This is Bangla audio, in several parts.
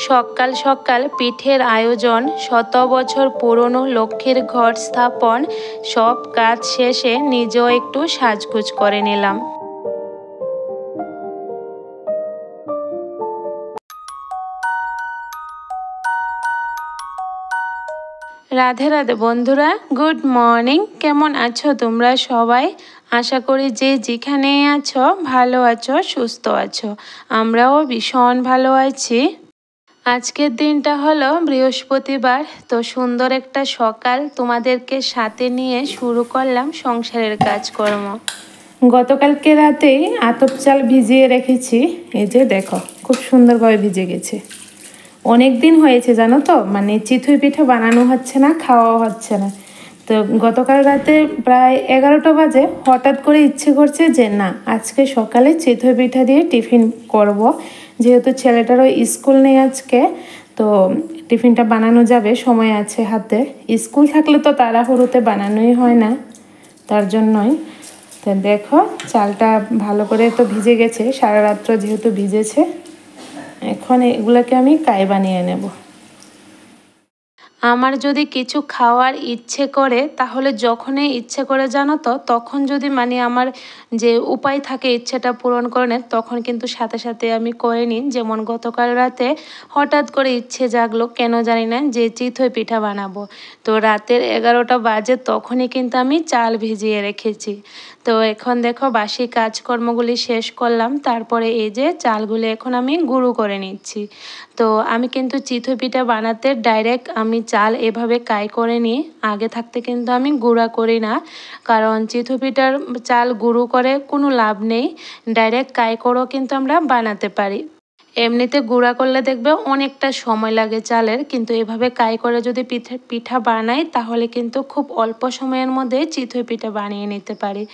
সকাল সকাল পিঠের আয়োজন, শত বছর পুরনো লক্ষ্মীর ঘর স্থাপন, সব কাজ শেষে নিজেও একটু সাজগোজ করে নিলাম। রাধে রাধে বন্ধুরা, গুড মর্নিং। কেমন আছো তোমরা সবাই? আশা করি যে যেখানে আছো ভালো আছো, সুস্থ আছো। আমরাও ভীষণ ভালো আছি। আজকের দিনটা হলো বৃহস্পতিবার। তো সুন্দর একটা সকাল তোমাদেরকে সাথে নিয়ে শুরু করলাম সংসারের কাজকর্ম। গতকালকে রাতেই আতপ চাল ভিজিয়ে রেখেছি। এই যে দেখো, খুব সুন্দরভাবে ভিজে গেছে। অনেক দিন হয়েছে জানো তো, মানে চিতই পিঠা বানানো হচ্ছে না, খাওয়াও হচ্ছে না। তো গতকাল রাতে প্রায় 11টা বাজে হঠাৎ করে ইচ্ছে করছে যে না, আজকে সকালে চিতই পিঠা দিয়ে টিফিন করব। যেহেতু ছেলেটারও স্কুল নেই আজকে, তো টিফিনটা বানানো যাবে, সময় আছে হাতে। স্কুল থাকলে তো তাড়াহুড়োতে বানানোই হয় না, তার জন্যই। তো দেখো, চালটা ভালো করে তো ভিজে গেছে, সারা রাত্র যেহেতু ভিজেছে। এখন এগুলোকে আমি কাই বানিয়ে নেব। আমার যদি কিছু খাওয়ার ইচ্ছে করে, তাহলে যখনই ইচ্ছে করে জানো তো, তখন যদি মানে আমার যে উপায় থাকে ইচ্ছেটা পূরণ করে, তখন কিন্তু সাথে সাথে আমি করে নিই। যেমন গতকাল রাতে হঠাৎ করে ইচ্ছে জাগলো, কেন জানি না, যে চিতই পিঠা বানাবো। তো রাতের 11টা বাজে তখনই কিন্তু আমি চাল ভিজিয়ে রেখেছি। তো এখন দেখো, বাসি কাজকর্মগুলি শেষ করলাম, তারপরে এই যে চালগুলি এখন আমি গুঁড়ো করে নিচ্ছি। তো আমি কিন্তু চিতই পিঠা বানাতে ডাইরেক্ট আমি চাল এভাবে কাই করে নিই। আগে থাকতে কিন্তু আমি গুঁড়া করি না, কারণ চিতই পিঠার চাল গুঁড়ো করে কোনো লাভ নেই। ডাইরেক্ট কাই করেও কিন্তু আমরা বানাতে পারি। এমনিতে গুঁড়া করলে দেখবে অনেকটা সময় লাগে চালের, কিন্তু এভাবে কাই করে যদি পিঠা বানাই, তাহলে কিন্তু খুব অল্প সময়ের মধ্যে চিতই পিঠা বানিয়ে নিতে পারি।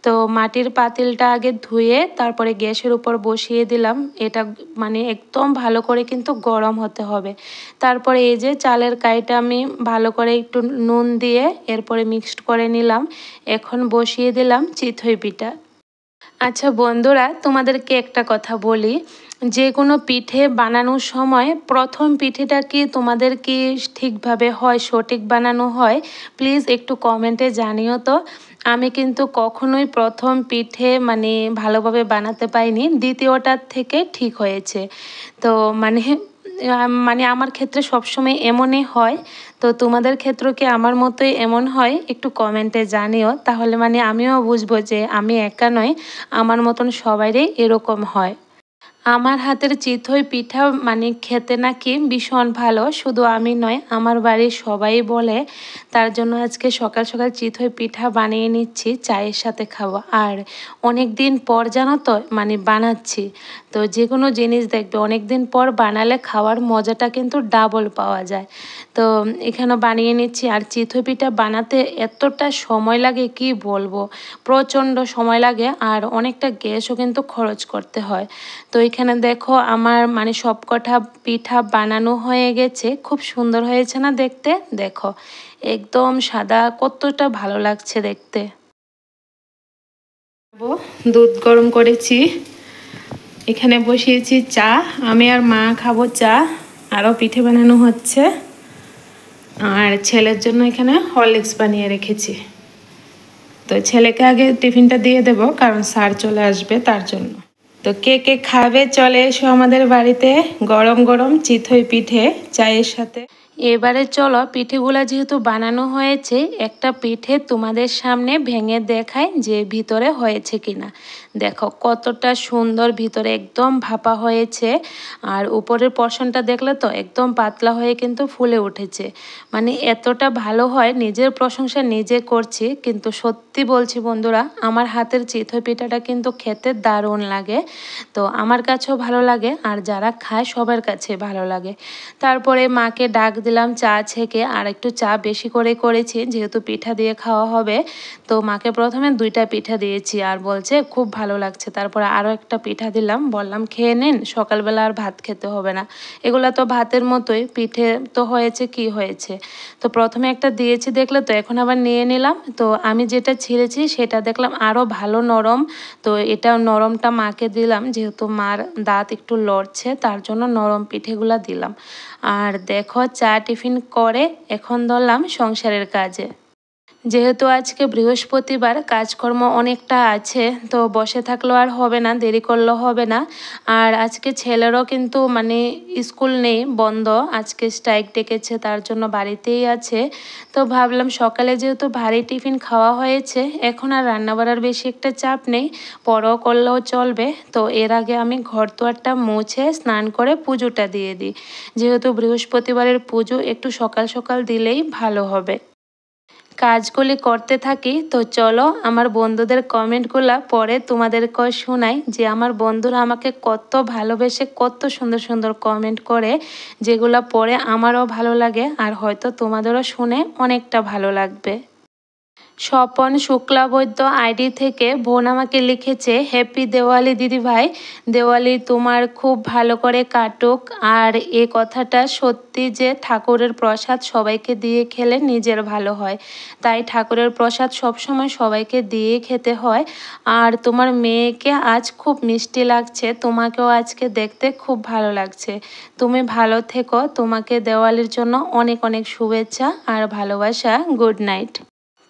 তো মাটির পাতিলটা আগে ধুয়ে তারপরে গ্যাসের উপর বসিয়ে দিলাম। এটা মানে একদম ভালো করে কিন্তু গরম হতে হবে। তারপরে এই যে চালের কাইটা আমি ভালো করে একটু নুন দিয়ে এরপরে মিক্সড করে নিলাম। এখন বসিয়ে দিলাম চিতই পিঠা। আচ্ছা বন্ধুরা, তোমাদেরকে একটা কথা বলি, যে কোনো পিঠে বানানোর সময় প্রথম পিঠেটা কি তোমাদের কি ঠিকভাবে হয়, সঠিক বানানো হয়? প্লিজ একটু কমেন্টে জানিও তো। আমি কিন্তু কখনোই প্রথম পিঠে মানে ভালোভাবে বানাতে পারিনি, দ্বিতীয়টার থেকে ঠিক হয়েছে। তো মানে মানে আমার ক্ষেত্রে সবসময় এমনই হয়। তো তোমাদের ক্ষেত্রেও কি আমার মতোই এমন হয়? একটু কমেন্টে জানিও, তাহলে মানে আমিও বুঝবো যে আমি একা নই, আমার মতন সবাইরই এরকম হয়। আমার হাতের চিতই পিঠা মানে খেতে নাকি ভীষণ ভালো, শুধু আমি নয়, আমার বাড়ির সবাই বলে। তার জন্য আজকে সকাল সকাল চিতই পিঠা বানিয়ে নিচ্ছি, চায়ের সাথে খাবো। আর অনেক দিন পর জানো তো মানে বানাচ্ছি। তো যে কোনো জিনিস দেখবে অনেক দিন পর বানালে খাওয়ার মজাটা কিন্তু ডাবল পাওয়া যায়। তো এখানে বানিয়ে নিচ্ছি। আর চিতই পিঠা বানাতে এতটা সময় লাগে কি বলবো, প্রচণ্ড সময় লাগে, আর অনেকটা গ্যাসও কিন্তু খরচ করতে হয়। তো এখানে দেখো, আমার মানে সবকটা পিঠা বানানো হয়ে গেছে। খুব সুন্দর হয়েছে না দেখতে? দেখো, একদম সাদা, কতটা ভালো লাগছে দেখতে। দুধ গরম করেছি, এখানে বসিয়েছি চা। আমি আর মা খাবো চা, আরও পিঠে বানানো হচ্ছে। আর ছেলের জন্য এখানে হরলিক্স বানিয়ে রেখেছি। তো ছেলেকে আগে টিফিনটা দিয়ে দেবো, কারণ স্যার চলে আসবে তার জন্য। তো কে কে খাবে চলে এসো আমাদের বাড়িতে, গরম গরম চিতই পিঠে চায়ের সাথে। এবারে চলো, পিঠেগুলা যেহেতু বানানো হয়েছে, একটা পিঠে তোমাদের সামনে ভেঙে দেখাই যে ভিতরে হয়েছে কিনা। দেখো কতটা সুন্দর, ভিতরে একদম ভাপা হয়েছে। আর উপরের পোর্শনটা দেখলে তো একদম পাতলা হয়ে কিন্তু ফুলে উঠেছে। মানে এতটা ভালো হয়, নিজের প্রশংসা নিজে করছি। কিন্তু সত্যি বলছি বন্ধুরা, আমার হাতের চিতই পিঠাটা কিন্তু খেতে দারুণ লাগে। তো আমার কাছেও ভালো লাগে, আর যারা খায় সবার কাছে ভালো লাগে। তারপরে মাকে ডাক দিলাম চা ছেঁকে, আর একটু চা বেশি করে করেছি যেহেতু পিঠা দিয়ে খাওয়া হবে। তো মাকে প্রথমে 2টা পিঠা দিয়েছি আর বলছে খুব ভালো লাগছে। তারপরে আরও একটা পিঠা দিলাম, বললাম খেয়ে নিন, সকালবেলা আর ভাত খেতে হবে না। এগুলো তো ভাতের মতোই, পিঠে তো হয়েছে কি হয়েছে। তো প্রথমে একটা দিয়েছি দেখলে তো, এখন আবার নিয়ে নিলাম। তো আমি যেটা ছিঁড়েছি সেটা দেখলাম আরও ভালো নরম। তো এটা নরমটা মাকে দিলাম, যেহেতু মার দাঁত একটু লড়ছে তার জন্য নরম পিঠেগুলা দিলাম। আর দেখো চা টিফিন করে এখন ধরলাম সংসারের কাজে। যেহেতু আজকে বৃহস্পতিবার, কাজকর্ম অনেকটা আছে, তো বসে থাকলেও আর হবে না, দেরি করলেও হবে না। আর আজকে ছেলেরও কিন্তু মানে স্কুল নেই, বন্ধ, আজকে স্ট্রাইক ডেকেছে তার জন্য বাড়িতেই আছে। তো ভাবলাম সকালে যেহেতু ভারী টিফিন খাওয়া হয়েছে, এখন আর রান্না বাড়ার বেশি একটা চাপ নেই, পরও করলেও চলবে। তো এর আগে আমি ঘর দুয়ারটা মুছে স্নান করে পুজোটা দিয়ে দিই, যেহেতু বৃহস্পতিবারের পুজো একটু সকাল সকাল দিলেই ভালো হবে। কাজগুলি করতে থাকি। তো চলো আমার বন্ধুদের কমেন্টগুলো পরে তোমাদেরকে শোনাই, যে আমার বন্ধুরা আমাকে কত ভালোবেসে কত সুন্দর সুন্দর কমেন্ট করে, যেগুলো পড়ে আমারও ভালো লাগে আর হয়তো তোমাদেরও শুনে অনেকটা ভালো লাগবে। স্বপন শুক্লাবৈদ্য আইডি থেকে বোন আমাকে লিখেছে, হ্যাপি দেওয়ালি দিদিভাই, দেওয়ালি তোমার খুব ভালো করে কাটুক। আর এ কথাটা সত্যি যে ঠাকুরের প্রসাদ সবাইকে দিয়ে খেলে নিজের ভালো হয়, তাই ঠাকুরের প্রসাদ সবসময় সবাইকে দিয়ে খেতে হয়। আর তোমার মেয়েকে আজ খুব মিষ্টি লাগছে, তোমাকেও আজকে দেখতে খুব ভালো লাগছে। তুমি ভালো থেকো, তোমাকে দেওয়ালির জন্য অনেক অনেক শুভেচ্ছা আর ভালোবাসা। Good night.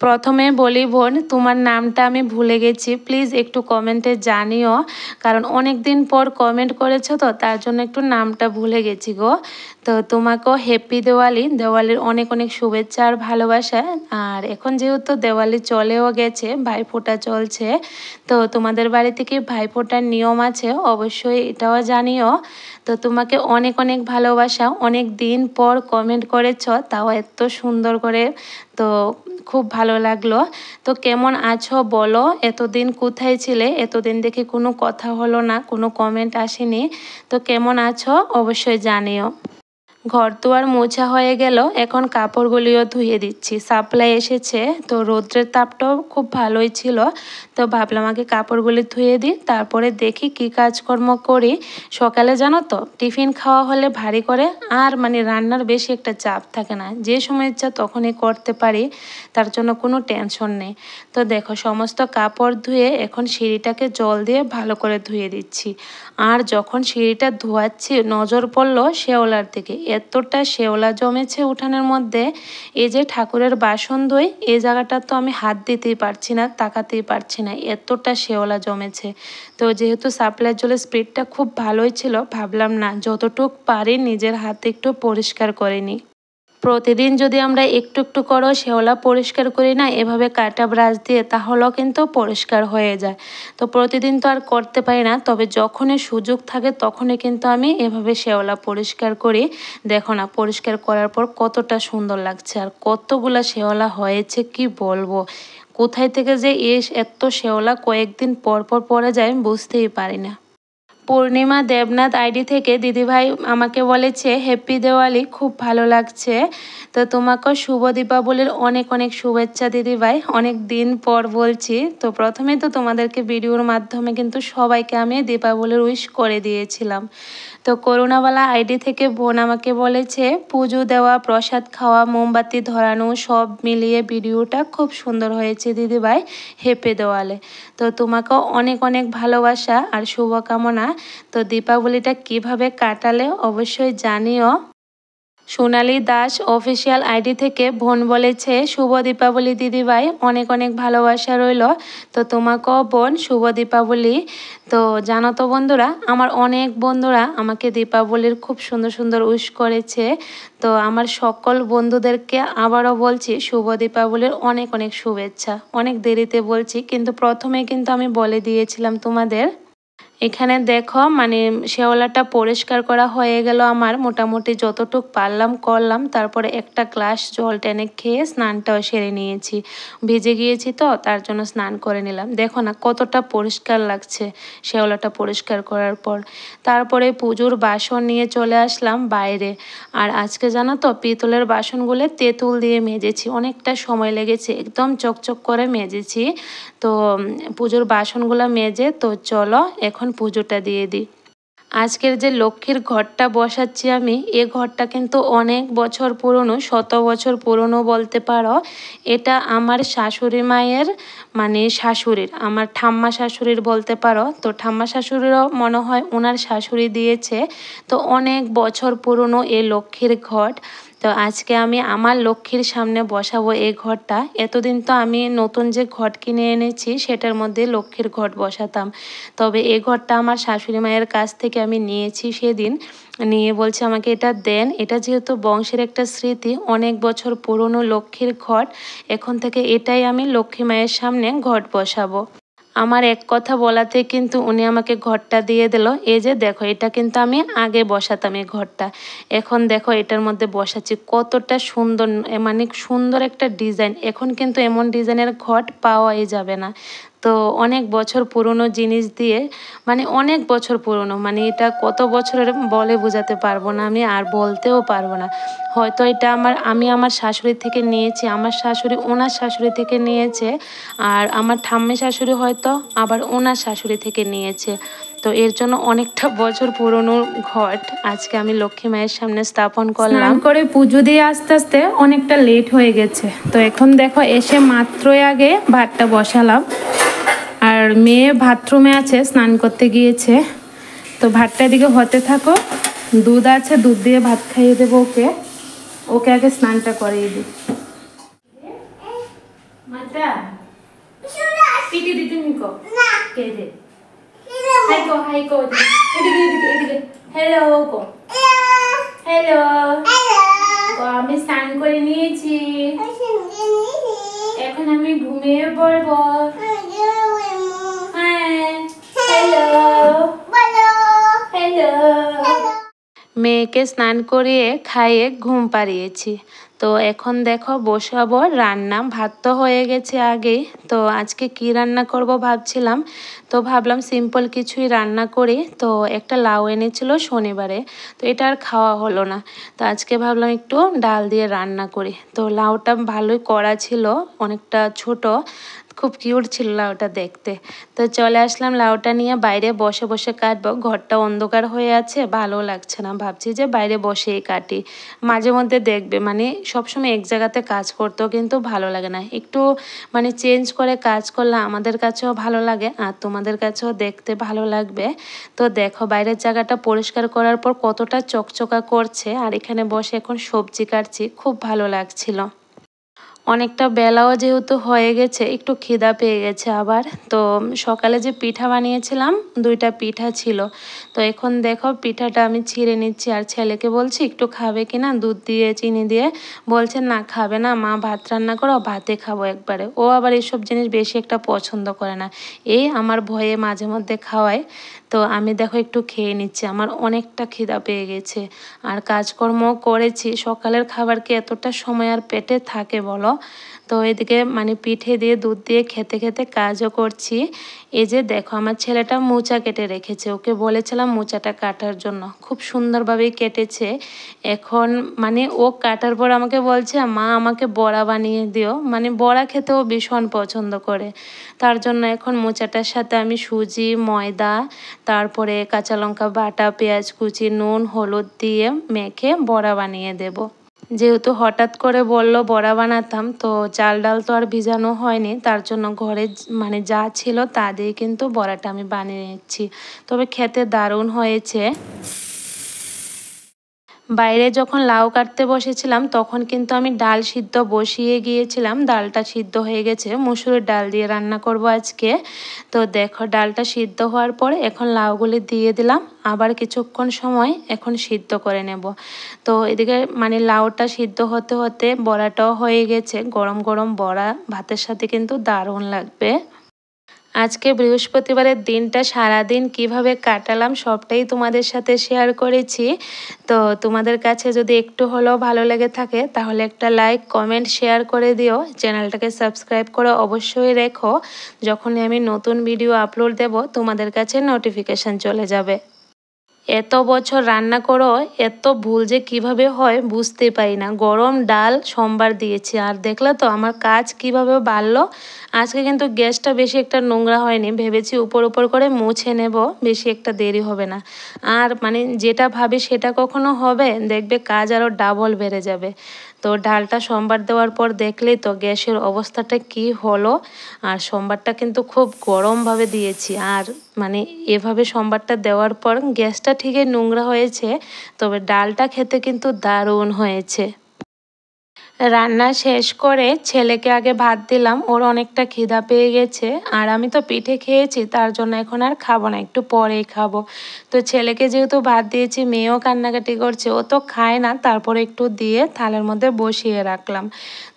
প্রথমে বলি বোন, তোমার নামটা আমি ভুলে গেছি, প্লিজ একটু কমেন্টে জানিও, কারণ অনেক দিন পর কমেন্ট করেছো তো তার জন্য একটু নামটা ভুলে গেছি গো। তো তোমাকেও হ্যাপি দেওয়ালি, দেওয়ালির অনেক অনেক শুভেচ্ছা আর ভালোবাসা। আর এখন যেহেতু দেওয়ালি চলেও গেছে, ভাইফোঁটা চলছে, তো তোমাদের বাড়িতে কি ভাইফোঁটার নিয়ম আছে অবশ্যই এটাও জানিও। তো তোমাকে অনেক অনেক ভালোবাসা, অনেক দিন পর কমেন্ট করেছো, তাও এত সুন্দর করে, তো খুব ভালো লাগলো। তো কেমন আছো বলো, এতদিন কোথায় ছিলে, এতদিন দেখি কোনো কথা হলো না, কোনো কমেন্ট আসেনি। তো কেমন আছো অবশ্যই জানিও। ঘর দুয়ার মোছা হয়ে গেল, এখন কাপড়গুলিও ধুয়ে দিচ্ছি, সাপ্লাই এসেছে, তো রৌদ্রের তাপটাও খুব ভালোই ছিল। তো ভাবলাম আগে কাপড়গুলি ধুয়ে দিই, তারপরে দেখি কি কাজকর্ম করি। সকালে জানো তো টিফিন খাওয়া হলে ভারী করে আর মানে রান্নার বেশি একটা চাপ থাকে না, যে সময় ইচ্ছা তখনই করতে পারি, তার জন্য কোনো টেনশন নেই। তো দেখো সমস্ত কাপড় ধুয়ে এখন সিঁড়িটাকে জল দিয়ে ভালো করে ধুয়ে দিচ্ছি। আর যখন সিঁড়িটা ধোয়াচ্ছি নজর পড়লো শেওলার দিকে, এতটা শেওলা জমেছে উঠানের মধ্যে। এই যে ঠাকুরের বাসন ধুই এই জায়গাটা তো আমি হাত দিতেই পারছি না, তাকাতেই পারছি না, এতটা শেওলা জমেছে। তো যেহেতু সাপ্লাইয়ের জলের স্পিডটা খুব ভালোই ছিল, ভাবলাম না যতটুক পারি নিজের হাতে একটু পরিষ্কার করে নিই। প্রতিদিন যদি আমরা একটু একটু করে শ্যাওলা পরিষ্কার করি না এভাবে কাটা ব্রাশ দিয়ে, তাহলেও কিন্তু পরিষ্কার হয়ে যায়। তো প্রতিদিন তো আর করতে পারি না, তবে যখনই সুযোগ থাকে তখনই কিন্তু আমি এভাবে শ্যাওলা পরিষ্কার করি। দেখো না পরিষ্কার করার পর কতটা সুন্দর লাগছে, আর কতগুলা শ্যাওলা হয়েছে কি বলবো। কোথায় থেকে যে এত শ্যাওলা কয়েকদিন পর পর পড়ে যায় বুঝতেই পারি না। পূর্ণিমা দেবনাথ আইডি থেকে দিদিভাই আমাকে বলেছে, হ্যাপি দেওয়ালি, খুব ভালো লাগছে। তো তোমাকেও শুভ দীপাবলির অনেক অনেক শুভেচ্ছা দিদিভাই, অনেক দিন পর বলছি। তো প্রথমে তো তোমাদেরকে ভিডিওর মাধ্যমে কিন্তু সবাইকে আমি দীপাবলির উইশ করে দিয়েছিলাম। তো করুণাওয়ালা আইডি থেকে বোন আমাকে বলেছে, পুজো দেওয়া, প্রসাদ খাওয়া, মোমবাতি ধরানো সব মিলিয়ে ভিডিওটা খুব সুন্দর হয়েছে দিদিভাই, হ্যাপি দেওয়ালে। তো তোমাকেও অনেক অনেক ভালোবাসা আর শুভকামনা। তো দীপাবলিটা কিভাবে কাটালে অবশ্যই জানিও। সোনালী দাস অফিসিয়াল আইডি থেকে বোন বলেছে, শুভ দীপাবলি দিদিভাই, অনেক অনেক ভালোবাসা রইল। তো তোমাকেও বোন শুভ দীপাবলি। তো জানো তো বন্ধুরা, আমার অনেক বন্ধুরা আমাকে দীপাবলির খুব সুন্দর সুন্দর উইশ করেছে। তো আমার সকল বন্ধুদেরকে আবারও বলছি শুভ দীপাবলির অনেক অনেক শুভেচ্ছা। অনেক দেরিতে বলছি, কিন্তু প্রথমে কিন্তু আমি বলে দিয়েছিলাম তোমাদের। এখানে দেখো মানে শেওলাটা পরিষ্কার করা হয়ে গেল আমার, মোটামুটি যতটুক পারলাম করলাম। তারপরে একটা গ্লাস জল টেনে খেয়ে স্নানটাও সেরে নিয়েছি, ভিজে গিয়েছি তো তার জন্য স্নান করে নিলাম। দেখো না কতটা পরিষ্কার লাগছে শেওলাটা পরিষ্কার করার পর। তারপরে পুজোর বাসন নিয়ে চলে আসলাম বাইরে। আর আজকে জানো তো পিতলের বাসনগুলো তেঁতুল দিয়ে মেজেছি, অনেকটা সময় লেগেছে, একদম চকচক করে মেজেছি। তো পুজোর বাসনগুলো মেজে তো চলো এখন পুজোটা দিয়ে দিই। আজকের যে লক্ষ্মীর ঘরটা বসাচ্ছি আমি, এ ঘরটা কিন্তু অনেক বছর পুরনো, 100 বছর পুরনো বলতে পারো। এটা আমার শাশুড়ি মায়ের মানে শাশুড়ির, আমার ঠাম্মা শাশুড়ির বলতে পারো। তো ঠাম্মা শাশুড়িরও মনে হয় ওনার শাশুড়ি দিয়েছে। তো অনেক বছর পুরনো এই লক্ষ্মীর ঘট। তো আজকে আমি আমার লক্ষ্মীর সামনে বসাবো এই ঘরটা। এতদিন তো আমি নতুন যে ঘট কিনে এনেছি সেটার মধ্যে লক্ষ্মীর ঘট বসাতাম, তবে এই ঘরটা আমার শাশুড়ি মায়ের কাছ থেকে আমি নিয়েছি সেদিন। নিয়ে বলছে আমাকে এটা দেন, এটা যেহেতু বংশের একটা স্মৃতি, অনেক বছর পুরনো লক্ষ্মীর ঘট, এখন থেকে এটাই আমি লক্ষ্মী মায়ের সামনে ঘট বসাবো। আমার এক কথা বলাতে কিন্তু উনি আমাকে ঘরটা দিয়ে দিল। এই যে দেখো, এটা কিন্তু আমি আগে বসাতাম এই ঘরটা, এখন দেখো এটার মধ্যে বসাচ্ছি, কতটা সুন্দর, মানে সুন্দর একটা ডিজাইন। এখন কিন্তু এমন ডিজাইনের ঘট পাওয়াই যাবে না। তো অনেক বছর পুরনো জিনিস দিয়ে, মানে অনেক বছর পুরনো, মানে এটা কত বছরের বলে বোঝাতে পারবো না আমি, আর বলতেও পারবো না। হয়তো এটা আমি আমার শাশুড়ি থেকে নিয়েছি, আমার শাশুড়ি ওনার শাশুড়ি থেকে নিয়েছে, আর আমার ঠাম্মি শাশুড়ি হয়তো আবার ওনার শাশুড়ি থেকে নিয়েছে। তো এর জন্য অনেকটা বছর পুরনো ঘট আজকে আমি লক্ষ্মী মায়ের সামনে স্থাপন করলাম। করে পুজো দিয়ে আস্তে আস্তে অনেকটা লেট হয়ে গেছে। তো এখন দেখো এসে মাত্রই আগে ভাতটা বসালাম, আর মেয়ে বাথরুমে আছে, স্নান করতে গিয়েছে। তো ভাতটা এদিকে হতে থাকো, দুধ আছে, দুধ দিয়ে ভাত খাইয়ে দেবো ওকে। ওকে আগে স্নানটা করিয়ে দিই। মাত্রা পিটি দিতে নিকো কে দে হাই কো এদিকে এদিকে এদিকে হ্যালো কো হ্যালো। আমি স্নান করে নিয়েছি, এখন আমি ঘুমিয়ে পড়বো। মেয়েকে স্নান করিয়ে খাইয়ে ঘুম পাড়িয়েছি। তো এখন দেখো বসাবো রান্না। ভাত তো হয়ে গেছে আগেই। তো আজকে কি রান্না করব ভাবছিলাম, তো ভাবলাম সিম্পল কিছুই রান্না করি। তো একটা লাউ এনেছিল শনিবারে, তো এটা আর খাওয়া হলো না। তো আজকে ভাবলাম একটু ডাল দিয়ে রান্না করি। তো লাউটা ভালোই কড়া ছিল, অনেকটা ছোট, খুব কিউট ছিল লাউটা দেখতে। তো চলে আসলাম লাউটা নিয়ে, বাইরে বসে বসে কাটবো। ঘরটা অন্ধকার হয়ে আছে, ভালো লাগছে না, ভাবছি যে বাইরে বসেই কাটি। মাঝে মধ্যে দেখবে মানে সবসময় এক জায়গাতে কাজ করতেও কিন্তু ভালো লাগে না, একটু মানে চেঞ্জ করে কাজ করলে আমাদের কাছেও ভালো লাগে আর তোমাদের কাছেও দেখতে ভালো লাগবে। তো দেখো বাইরের জায়গাটা পরিষ্কার করার পর কতটা চকচকা করছে, আর এখানে বসে এখন সবজি কাটছি, খুব ভালো লাগছিল। অনেকটা বেলাও যেহেতু হয়ে গেছে, একটু খিদা পেয়ে গেছে আবার। তো সকালে যে পিঠা বানিয়েছিলাম, 2টা পিঠা ছিল। তো এখন দেখো পিঠাটা আমি ছিঁড়ে নিচ্ছি, আর ছেলেকে বলছি একটু খাবে কিনা দুধ দিয়ে চিনি দিয়ে, বলছে না খাবে না মা, ভাত রান্না করো, ভাতে খাবো একবারে। ও আবার এইসব জিনিস বেশি একটা পছন্দ করে না, এই আমার ভয়ে মাঝে মধ্যে খাওয়ায়। তো আমি দেখো একটু খেয়ে নিচ্ছি, আমার অনেকটা খিদা পেয়ে গেছে। আর কাজকর্ম করেছি, সকালের খাবার কি এতটা সময় আর পেটে থাকে বলো। তো এদিকে মানে পিঠে দিয়ে দুধ দিয়ে খেতে খেতে কাজও করছি। এই যে দেখো আমার ছেলেটা মোচা কেটে রেখেছে, ওকে বলেছিলাম মোচাটা কাটার জন্য, খুব সুন্দরভাবেই কেটেছে। এখন মানে ও কাটার পর আমাকে বলছে মা আমাকে বড়া বানিয়ে দিও, মানে বড়া খেতেও ভীষণ পছন্দ করে। তার জন্য এখন মোচাটার সাথে আমি সুজি, ময়দা, তারপরে কাঁচা লঙ্কা বাটা, পেঁয়াজ কুচি, নুন হলুদ দিয়ে মেখে বড়া বানিয়ে দেব। যেহেতু হঠাৎ করে বলল বড়া বানাতাম, তো চাল ডাল তো আর ভিজানো হয়নি, তার জন্য ঘরে মানে যা ছিল তা দিয়ে কিন্তু বড়াটা আমি বানিয়ে নিচ্ছি। তবে খেতে দারুণ হয়েছে। বাইরে যখন লাউ কাটতে বসেছিলাম তখন কিন্তু আমি ডাল সিদ্ধ বসিয়ে গিয়েছিলাম, ডালটা সিদ্ধ হয়ে গেছে, মুসুরির ডাল দিয়ে রান্না করব আজকে। তো দেখো ডালটা সিদ্ধ হওয়ার পর এখন লাউগুলি দিয়ে দিলাম, আবার কিছুক্ষণ সময় এখন সিদ্ধ করে নেব। তো এদিকে মানে লাউটা সিদ্ধ হতে হতে বড়াটাও হয়ে গেছে, গরম গরম বড়া ভাতের সাথে কিন্তু দারুণ লাগবে। আজকে বৃহস্পতিবারের দিনটা সারাদিন কিভাবে কাটালাম সবটাই তোমাদের সাথে শেয়ার করেছি। তো তোমাদের কাছে যদি একটু হলেও ভালো লেগে থাকে তাহলে একটা লাইক কমেন্ট শেয়ার করে দিও, চ্যানেলটাকে সাবস্ক্রাইব করে অবশ্যই রেখো। যখনই আমি নতুন ভিডিও আপলোড দেব তোমাদের কাছে নোটিফিকেশান চলে যাবে। এত বছর রান্না করো এত ভুল যে কিভাবে হয় বুঝতে পারি না। গরম ডাল সোমবার দিয়েছি, আর দেখলে তো আমার কাজ কিভাবে বাড়লো। আজকে কিন্তু গ্যাসটা বেশি একটা নোংরা হয়নি, ভেবেছি উপর উপর করে মুছে নেব, বেশি একটা দেরি হবে না। আর মানে যেটা ভাবি সেটা কখনো হবে, দেখবে কাজ আরও ডাবল বেড়ে যাবে। তো ডালটা সোমবার দেওয়ার পর দেখলেই তো গ্যাসের অবস্থাটা কি হলো। আর সোমবারটা কিন্তু খুব গরমভাবে দিয়েছি, আর মানে এভাবে সোমবারটা দেওয়ার পর গ্যাসটা ঠিকই নোংরা হয়েছে, তবে ডালটা খেতে কিন্তু দারুণ হয়েছে। রান্না শেষ করে ছেলেকে আগে ভাত দিলাম, ওর অনেকটা খিদা পেয়ে গেছে। আর আমি তো পিঠে খেয়েছি, তার জন্য এখন আর খাবো না, একটু পরেই খাবো। তো ছেলেকে যেহেতু ভাত দিয়েছি, মেয়েও কান্নাকাটি করছে, ও তো খায় না, তারপরে একটু দিয়ে থালের মধ্যে বসিয়ে রাখলাম।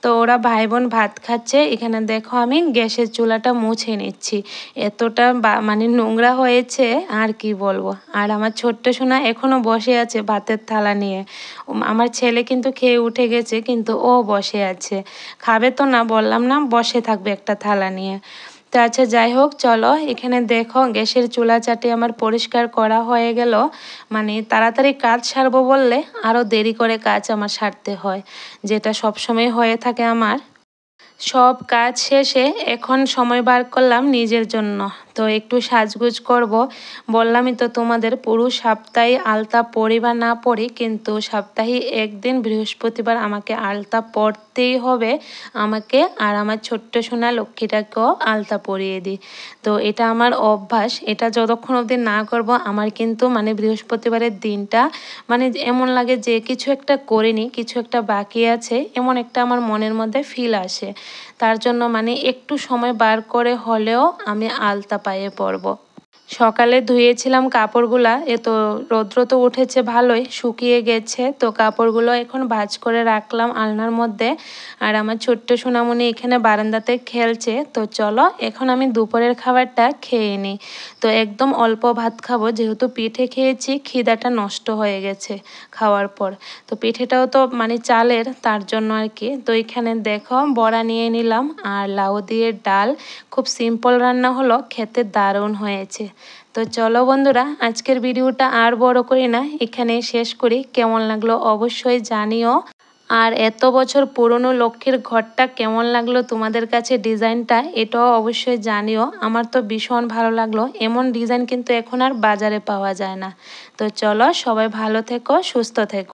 তো ওরা ভাই বোন ভাত খাচ্ছে, এখানে দেখো আমি গ্যাসের চুলাটা মুছে নিচ্ছি। এতটা মানে নোংরা হয়েছে আর কি বলবো। আর আমার ছোট্ট সোনা এখনও বসে আছে ভাতের থালা নিয়ে। আমার ছেলে কিন্তু খেয়ে উঠে গেছে, কিন্তু ও বসে আছে, খাবে তো না, বললাম না বসে থাকবে একটা থালা নিয়ে। তো আচ্ছা যাই হোক, চলো এখানে দেখো গ্যাসের চুলা চাটি আমার পরিষ্কার করা হয়ে গেল। মানে তাড়াতাড়ি কাজ সারবো বললে আরও দেরি করে কাজ আমার সারতে হয়, যেটা সবসময় হয়ে থাকে আমার। সব কাজ শেষে এখন সময় বার করলাম নিজের জন্য। তো একটু সাজগোজ করব। বললামই তো তোমাদের, পুরো সপ্তাহে আলতা পরি বা না পরি, কিন্তু সপ্তাহে একদিন বৃহস্পতিবার আমাকে আলতা পরতেই হবে আমাকে, আর আমার ছোট্ট সোনা লক্ষ্মীটাকেও আলতা পরিয়ে দিই। তো এটা আমার অভ্যাস, এটা যতক্ষণ অবধি না করব আমার কিন্তু মানে বৃহস্পতিবারের দিনটা মানে এমন লাগে যে কিছু একটা করিনি, কিছু একটা বাকি আছে, এমন একটা আমার মনের মধ্যে ফিল আসে। তার জন্য মানে একটু সময় বার করে হলেও আমি আলতা পায়ে পরব। সকালে ধুয়েছিলাম কাপড়গুলা, তো রৌদ্র তো উঠেছে ভালোই, শুকিয়ে গেছে। তো কাপড়গুলো এখন ভাঁজ করে রাখলাম আলনার মধ্যে। আর আমার ছোট্ট সোনামণি এখানে বারান্দাতে খেলছে। তো চলো এখন আমি দুপুরের খাবারটা খেয়ে নিই। তো একদম অল্প ভাত খাবো, যেহেতু পিঠে খেয়েছি, খিদাটা নষ্ট হয়ে গেছে খাওয়ার পর। তো পিঠেটাও তো মানে চালের, তার জন্য আর কি। তো এখানে দেখো বড়া নিয়ে নিলাম আর লাউ দিয়ে ডাল, খুব সিম্পল রান্না হলো, খেতে দারুণ হয়েছে। তো চলো বন্ধুরা, আজকের ভিডিওটা আর বড় করি না, এখানে শেষ করি। কেমন লাগলো অবশ্যই জানিও। আর এত বছর পুরনো লক্ষ্মীর ঘরটা কেমন লাগলো তোমাদের কাছে, ডিজাইনটা, এটাও অবশ্যই জানিও। আমার তো ভীষণ ভালো লাগলো, এমন ডিজাইন কিন্তু এখন আর বাজারে পাওয়া যায় না। তো চলো সবাই ভালো থেকো, সুস্থ থেকো।